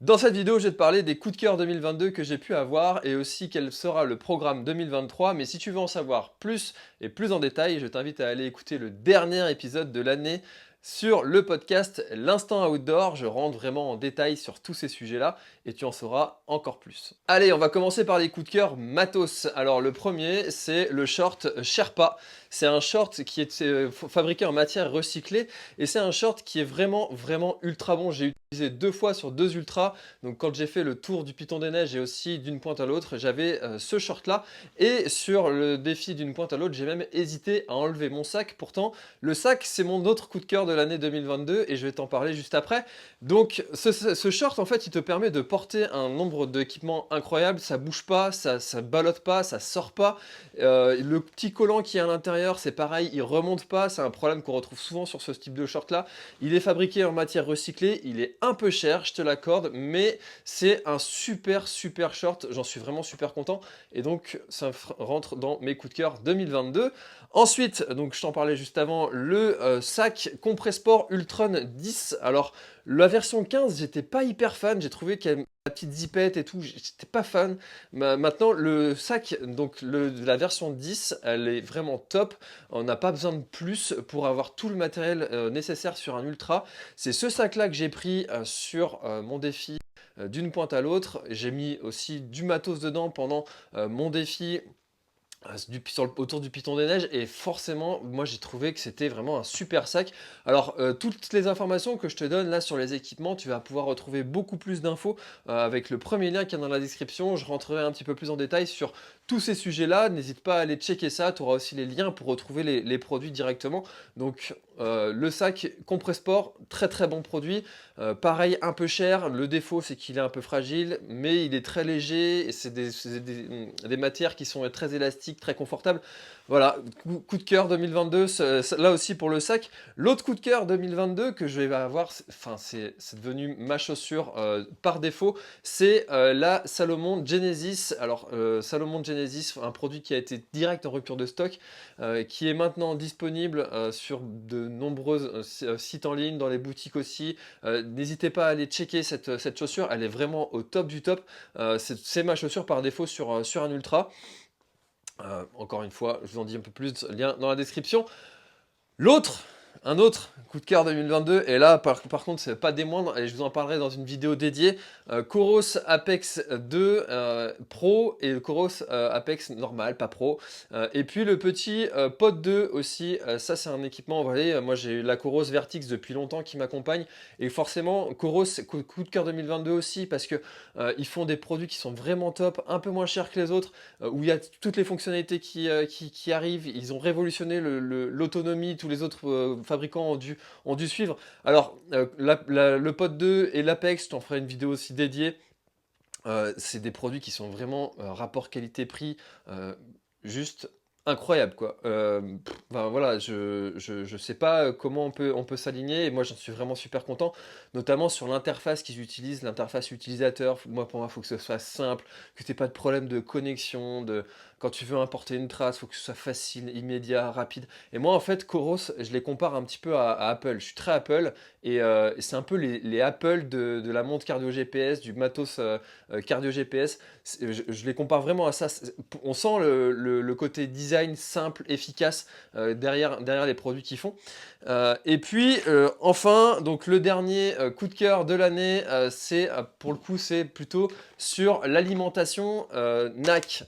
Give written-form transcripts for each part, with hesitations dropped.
Dans cette vidéo, je vais te parler des coups de cœur 2022 que j'ai pu avoir et aussi quel sera le programme 2023. Mais si tu veux en savoir plus et plus en détail, je t'invite à aller écouter le dernier épisode de l'année sur le podcast L'Instant Outdoor. Je rentre vraiment en détail sur tous ces sujets-là et tu en sauras encore plus. Allez, on va commencer par les coups de cœur matos. Alors le premier, c'est le short Sherpa. C'est un short qui est fabriqué en matière recyclée et c'est un short qui est vraiment ultra bon. J'ai utilisé 2 fois sur 2 ultras. Donc quand j'ai fait le tour du Piton des Neiges et aussi d'une pointe à l'autre, j'avais ce short là. Et sur le défi d'une pointe à l'autre, j'ai même hésité à enlever mon sac. Pourtant, le sac, c'est mon autre coup de cœur de l'année 2022 et je vais t'en parler juste après. Donc ce short, en fait, il te permet de porter un nombre d'équipements incroyable. Ça bouge pas, ça ballotte pas, ça sort pas. Le petit collant qui est à l'intérieur, c'est pareil, il remonte pas. C'est un problème qu'on retrouve souvent sur ce type de short là. Il est fabriqué en matière recyclée, il est un peu cher, je te l'accorde, mais c'est un super short, j'en suis vraiment super content et donc ça rentre dans mes coups de cœur 2022. Ensuite, donc je t'en parlais juste avant, le sac Compressport Ultron 10. Alors la version 15, j'étais pas hyper fan, j'ai trouvé qu'elle la petite zipette et tout, j'étais pas fan. Maintenant, le sac, donc la version 10, elle est vraiment top. On n'a pas besoin de plus pour avoir tout le matériel nécessaire sur un ultra. C'est ce sac-là que j'ai pris sur mon défi d'une pointe à l'autre. J'ai mis aussi du matos dedans pendant mon défi autour du Piton des Neiges et forcément moi j'ai trouvé que c'était vraiment un super sac. Alors toutes les informations que je te donne là sur les équipements, tu vas pouvoir retrouver beaucoup plus d'infos avec le premier lien qui est dans la description. Je rentrerai un petit peu plus en détail sur tous ces sujets là, n'hésite pas à aller checker ça, tu auras aussi les liens pour retrouver les produits directement. Donc le sac Compressport, très bon produit. Pareil, un peu cher, le défaut c'est qu'il est un peu fragile, mais il est très léger et c'est des matières qui sont très élastiques, très confortables. Voilà, coup de cœur 2022, là aussi pour le sac. L'autre coup de cœur 2022 que je vais avoir, c'est devenu ma chaussure par défaut, c'est la Salomon Genesis. Alors Salomon Genesis, un produit qui a été direct en rupture de stock, qui est maintenant disponible sur de nombreux sites en ligne, dans les boutiques aussi. N'hésitez pas à aller checker cette chaussure, elle est vraiment au top du top. C'est ma chaussure par défaut sur un ultra. Encore une fois, je vous en dis un peu plus, lien dans la description. L'autre, un autre coup de cœur 2022, et là par contre c'est pas des moindres, et je vous en parlerai dans une vidéo dédiée, Coros Apex 2 Pro et le Coros Apex normal, pas Pro, et puis le petit Pod 2 aussi, ça c'est un équipement, vous voyez, moi j'ai la Coros Vertix depuis longtemps qui m'accompagne, et forcément Coros, coup de cœur 2022 aussi, parce que ils font des produits qui sont vraiment top, un peu moins chers que les autres, où il y a toutes les fonctionnalités qui arrivent, ils ont révolutionné l'autonomie, tous les autres fabricants ont dû suivre. Alors, le Pod 2 et l'Apex, je t'en ferai une vidéo aussi dédiée. C'est des produits qui sont vraiment rapport qualité-prix juste incroyable quoi. Enfin, voilà, je sais pas comment on peut s'aligner et moi j'en suis vraiment super content, notamment sur l'interface qu'ils utilisent, l'interface utilisateur. Pour moi, il faut que ce soit simple, que tu n'aies pas de problème de connexion, quand tu veux importer une trace, il faut que ce soit facile, immédiat, rapide. Et moi en fait, Coros, je les compare un petit peu à Apple. Je suis très Apple et c'est un peu les Apple de la montre cardio GPS, du matos cardio GPS. Je les compare vraiment à ça. On sent le côté design simple, efficace derrière les produits qu'ils font. Et puis enfin, donc le dernier coup de cœur de l'année, c'est pour le coup, c'est plutôt sur l'alimentation NAC.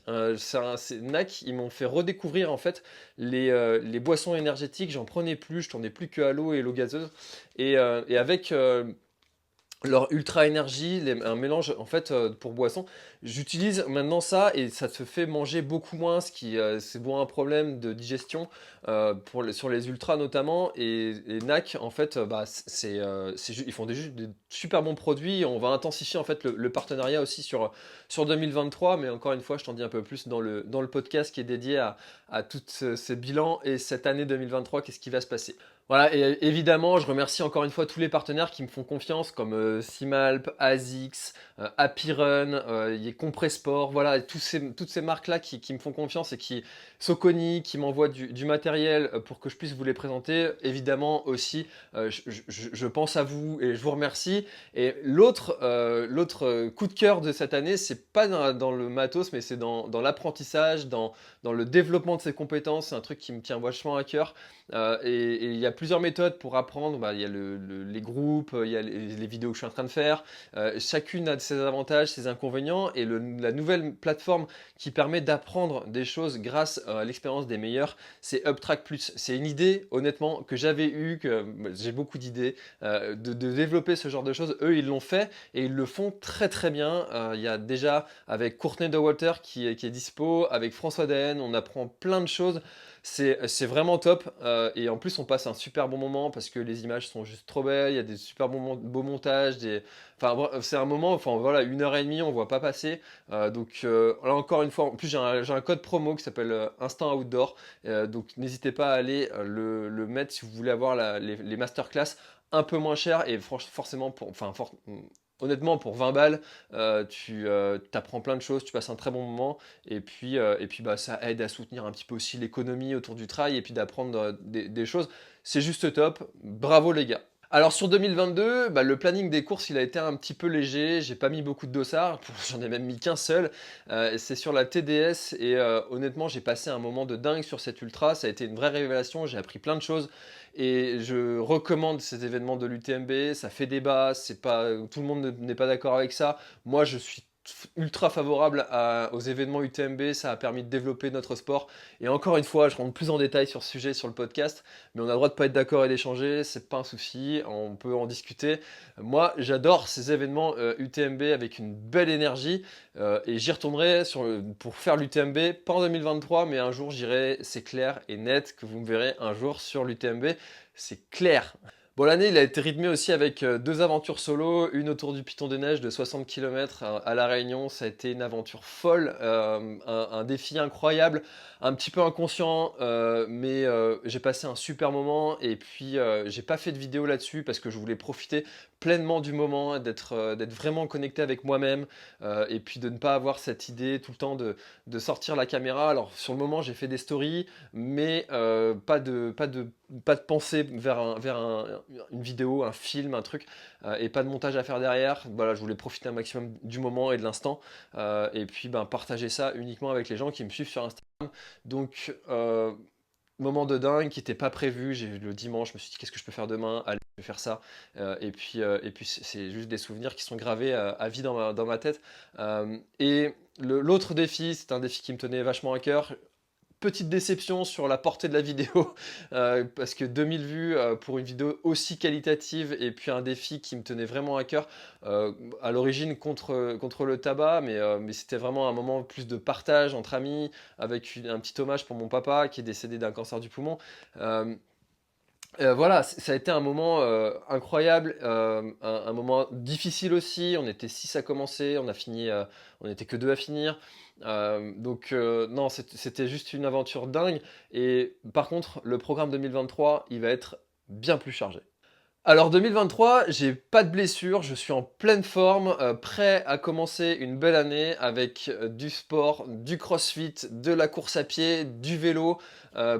NAC, ils m'ont fait redécouvrir en fait les boissons énergétiques. J'en prenais plus, je tournais plus que à l'eau et l'eau gazeuse. Et avec leur ultra énergie, un mélange en fait pour boisson. J'utilise maintenant ça et ça te fait manger beaucoup moins, ce qui c'est bon un problème de digestion sur les ultras notamment. Et NAC en fait, bah, ils font des super bons produits. On va intensifier en fait le partenariat aussi sur 2023, mais encore une fois, je t'en dis un peu plus dans le podcast qui est dédié à tous ces bilans et cette année 2023, qu'est-ce qui va se passer. Voilà, et évidemment, je remercie encore une fois tous les partenaires qui me font confiance, comme Simalp, ASICS, Happyrun, il y a Compressport, voilà, toutes ces marques-là qui me font confiance et Soconi, qui m'envoient du matériel pour que je puisse vous les présenter. Évidemment aussi, je pense à vous et je vous remercie. Et l'autre coup de cœur de cette année, c'est pas dans le matos, mais c'est dans l'apprentissage, dans le développement de ses compétences. C'est un truc qui me tient vachement à cœur. Et il y a plusieurs méthodes pour apprendre. Bah, il y a les groupes, il y a les vidéos que je suis en train de faire. Chacune a ses avantages, ses inconvénients. Et la nouvelle plateforme qui permet d'apprendre des choses grâce à l'expérience des meilleurs, c'est UpTrack Plus. C'est une idée, honnêtement, que j'avais eue, que j'ai beaucoup d'idées, de développer ce genre de choses. Eux, ils l'ont fait et ils le font très très bien. Il y a déjà avec Courtney Dauwalter qui est dispo, avec François Daen, on apprend plein de choses. C'est vraiment top et en plus on passe un super bon moment parce que les images sont juste trop belles, il y a des super beaux montages, enfin c'est un moment, enfin voilà, 1 heure et demie on voit pas passer. Donc là encore une fois, en plus j'ai un code promo qui s'appelle Instant Outdoor, donc n'hésitez pas à aller le mettre si vous voulez avoir les masterclass un peu moins cher et forcément honnêtement pour 20 balles tu apprends plein de choses, tu passes un très bon moment et puis bah, ça aide à soutenir un petit peu aussi l'économie autour du trail et puis d'apprendre des choses. C'est juste top. Bravo les gars. Alors sur 2022, bah, le planning des courses il a été un petit peu léger, j'ai pas mis beaucoup de dossards, j'en ai même mis qu'un seul, c'est sur la TDS et honnêtement j'ai passé un moment de dingue sur cet ultra, ça a été une vraie révélation, j'ai appris plein de choses et je recommande ces événements de l'UTMB, ça fait débat, c'est pas, tout le monde n'est pas d'accord avec ça, moi je suis ultra favorable aux événements UTMB, ça a permis de développer notre sport. Et encore une fois, je rentre plus en détail sur ce sujet sur le podcast, mais on a le droit de pas être d'accord et d'échanger, c'est pas un souci, on peut en discuter. Moi, j'adore ces événements UTMB avec une belle énergie et j'y retournerai pour faire l'UTMB, pas en 2023, mais un jour j'irai, c'est clair et net que vous me verrez un jour sur l'UTMB, c'est clair. Bon, l'année, il a été rythmé aussi avec 2 aventures solo, une autour du Piton des Neiges de 60 km à La Réunion. Ça a été une aventure folle, un défi incroyable, un petit peu inconscient, mais j'ai passé un super moment. Et puis, j'ai pas fait de vidéo là-dessus parce que je voulais profiter pleinement du moment, d'être vraiment connecté avec moi-même, et puis de ne pas avoir cette idée tout le temps de sortir la caméra. Alors, sur le moment, j'ai fait des stories, mais pas de pensée une vidéo, un film, un truc, et pas de montage à faire derrière. Voilà, je voulais profiter un maximum du moment et de l'instant, et puis ben, partager ça uniquement avec les gens qui me suivent sur Instagram. Donc, moment de dingue qui n'était pas prévu. Le dimanche, je me suis dit qu'est-ce que je peux faire demain? Allez, je vais faire ça. Et puis c'est juste des souvenirs qui sont gravés à vie dans ma tête. Et l'autre défi, c'est un défi qui me tenait vachement à cœur. Petite déception sur la portée de la vidéo, parce que 2000 vues pour une vidéo aussi qualitative et puis un défi qui me tenait vraiment à cœur, à l'origine contre le tabac, mais c'était vraiment un moment plus de partage entre amis, avec un petit hommage pour mon papa qui est décédé d'un cancer du poumon. Euh, voilà, ça a été un moment incroyable, un moment difficile aussi. On était 6 à commencer, on a fini, on n'était que 2 à finir. Donc non, c'était juste une aventure dingue. Et par contre, le programme 2023, il va être bien plus chargé. Alors 2023, j'ai pas de blessure, je suis en pleine forme, prêt à commencer une belle année avec du sport, du crossfit, de la course à pied, du vélo,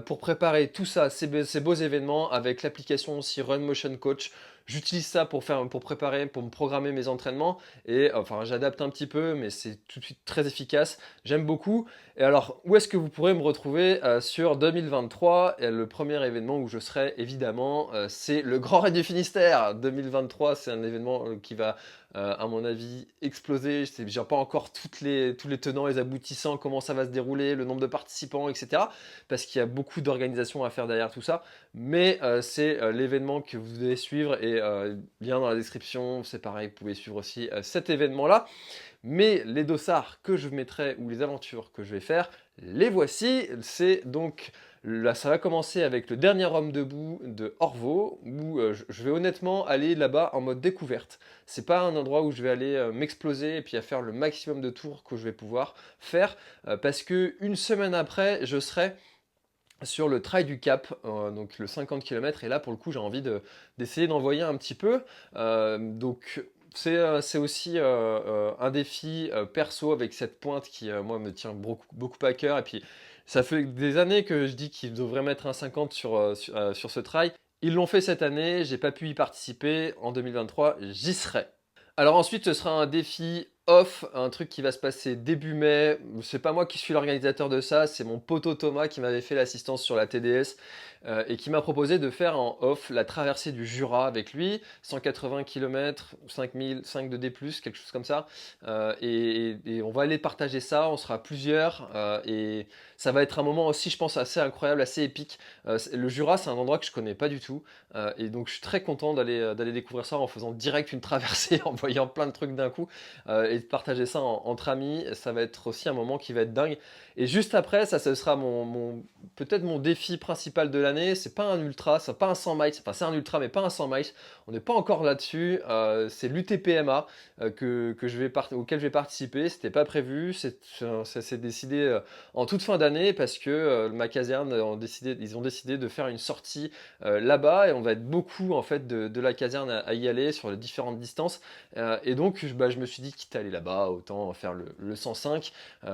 pour préparer tout ça, ces beaux événements avec l'application aussi Run Motion Coach. J'utilise ça pour préparer, pour me programmer mes entraînements et enfin j'adapte un petit peu, mais c'est tout de suite très efficace. J'aime beaucoup. Et alors, où est-ce que vous pourrez me retrouver sur 2023? Et le premier événement où je serai, évidemment, c'est le Grand Raid du Finistère. 2023, c'est un événement qui va, à mon avis, exploser. J'ai pas encore tous les tenants et les aboutissants, comment ça va se dérouler, le nombre de participants, etc. Parce qu'il y a beaucoup d'organisations à faire derrière tout ça. Mais c'est l'événement que vous devez suivre et lien dans la description. C'est pareil, vous pouvez suivre aussi cet événement-là. Mais les dossards que je mettrai ou les aventures que je vais faire, les voici. C'est donc là, ça va commencer avec le dernier homme debout de Orvaux, où je vais honnêtement aller là-bas en mode découverte. C'est pas un endroit où je vais aller m'exploser et puis à faire le maximum de tours que je vais pouvoir faire, parce que une semaine après, je serai sur le Trail du Cap, donc le 50 km. Et là, pour le coup, j'ai envie d'essayer d'envoyer un petit peu. Donc, c'est aussi un défi perso avec cette pointe qui, moi, me tient beaucoup, beaucoup à cœur. Et puis, ça fait des années que je dis qu'ils devraient mettre un 50 sur ce trail. Ils l'ont fait cette année, j'ai pas pu y participer. En 2023, j'y serai. Alors ensuite, ce sera un défi off, un truc qui va se passer début mai. C'est pas moi qui suis l'organisateur de ça, c'est mon poteau Thomas qui m'avait fait l'assistance sur la TDS et qui m'a proposé de faire en off la traversée du Jura avec lui, 180 km, 5000, 5 de D+, quelque chose comme ça. Et on va aller partager ça, on sera plusieurs et ça va être un moment aussi, je pense, assez incroyable, assez épique. Le Jura, c'est un endroit que je connais pas du tout. Et donc je suis très content d'aller découvrir ça en faisant direct une traversée, en voyant plein de trucs d'un coup, et de partager ça entre amis. Ça va être aussi un moment qui va être dingue. Et juste après, ça ce sera peut-être mon défi principal de l'année. C'est pas un ultra, c'est pas un 100 miles, enfin c'est un ultra mais pas un 100 miles. On n'est pas encore là-dessus. C'est l'UTPMA auquel je vais participer. C'était pas prévu, ça s'est décidé en toute fin d'année parce que ma caserne ils ont décidé de faire une sortie là-bas et on va être beaucoup en fait de la caserne à y aller sur les différentes distances. Et donc je me suis dit quitte à aller là-bas, autant faire le 105.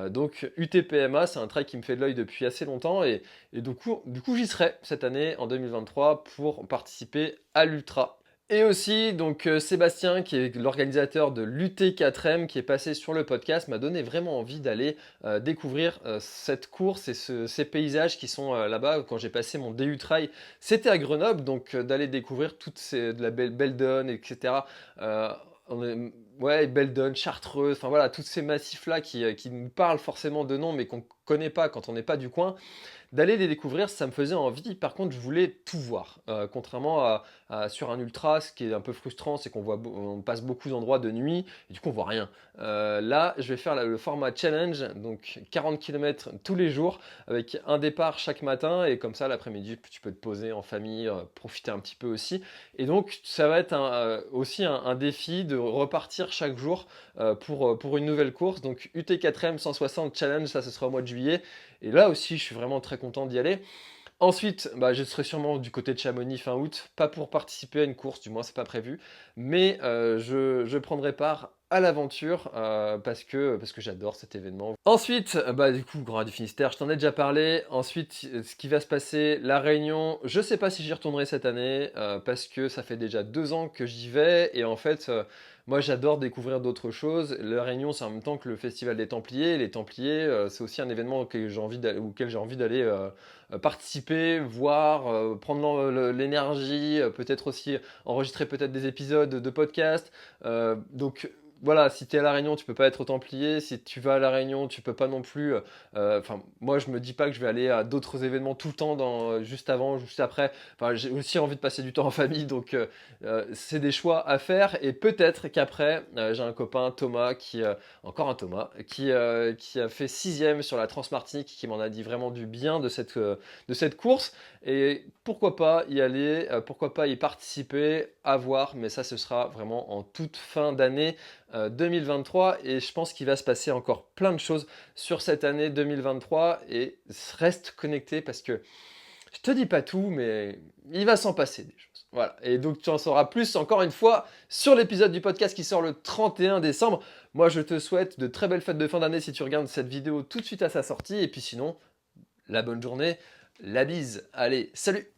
Donc UTPMA, c'est un trail qui me fait de l'œil depuis assez longtemps et du coup j'y serai cette année en 2023 pour participer à l'Ultra. Et aussi, donc Sébastien, qui est l'organisateur de l'UT4M, qui est passé sur le podcast, m'a donné vraiment envie d'aller découvrir cette course et ces paysages qui sont là-bas. Quand j'ai passé mon DU Trail, c'était à Grenoble, donc d'aller découvrir de la Beldon, etc. Euh, ouais, Beldon, Chartreuse, enfin voilà, tous ces massifs-là qui nous parlent forcément de nom, mais qu'on ne connaît pas quand on n'est pas du coin. D'aller les découvrir, ça me faisait envie. Par contre, je voulais tout voir. Contrairement sur un ultra, ce qui est un peu frustrant, c'est on passe beaucoup d'endroits de nuit et du coup on voit rien. Là, je vais faire le format challenge, donc 40 km tous les jours avec un départ chaque matin et comme ça l'après-midi tu peux te poser en famille, profiter un petit peu aussi. Et donc ça va être aussi un défi de repartir chaque jour pour une nouvelle course. Donc UT4M 160 challenge, ça ce sera au mois de juillet. Et là aussi, je suis vraiment très content d'y aller. Ensuite, je serai sûrement du côté de Chamonix fin août, pas pour participer à une course, du moins c'est pas prévu, mais je prendrai part à l'aventure parce que j'adore cet événement. Ensuite, du coup, Grand Raid du Finistère, je t'en ai déjà parlé. Ensuite, ce qui va se passer, La Réunion, je sais pas si j'y retournerai cette année parce que ça fait déjà 2 ans que j'y vais et en fait, moi j'adore découvrir d'autres choses. La Réunion, c'est en même temps que le Festival des Templiers. Les Templiers, c'est aussi un événement auquel j'ai envie d'aller participer, voir, prendre l'énergie, peut-être aussi enregistrer peut-être des épisodes de podcast. Donc voilà, si tu es à La Réunion, tu peux pas être au Templier. Si tu vas à La Réunion, tu peux pas non plus. Enfin, moi, je me dis pas que je vais aller à d'autres événements tout le temps, juste avant, juste après. Enfin, j'ai aussi envie de passer du temps en famille, donc c'est des choix à faire. Et peut-être qu'après, j'ai un copain, Thomas, encore un Thomas, qui a fait 6e sur la Transmartinique, qui m'en a dit vraiment du bien de cette course. Et pourquoi pas y aller, pourquoi pas y participer, à voir, mais ça ce sera vraiment en toute fin d'année 2023 et je pense qu'il va se passer encore plein de choses sur cette année 2023 et reste connecté parce que je te dis pas tout, mais il va s'en passer des choses. Voilà, et donc tu en sauras plus encore une fois sur l'épisode du podcast qui sort le 31 décembre. Moi je te souhaite de très belles fêtes de fin d'année si tu regardes cette vidéo tout de suite à sa sortie et puis sinon, la bonne journée, la bise. Allez, salut!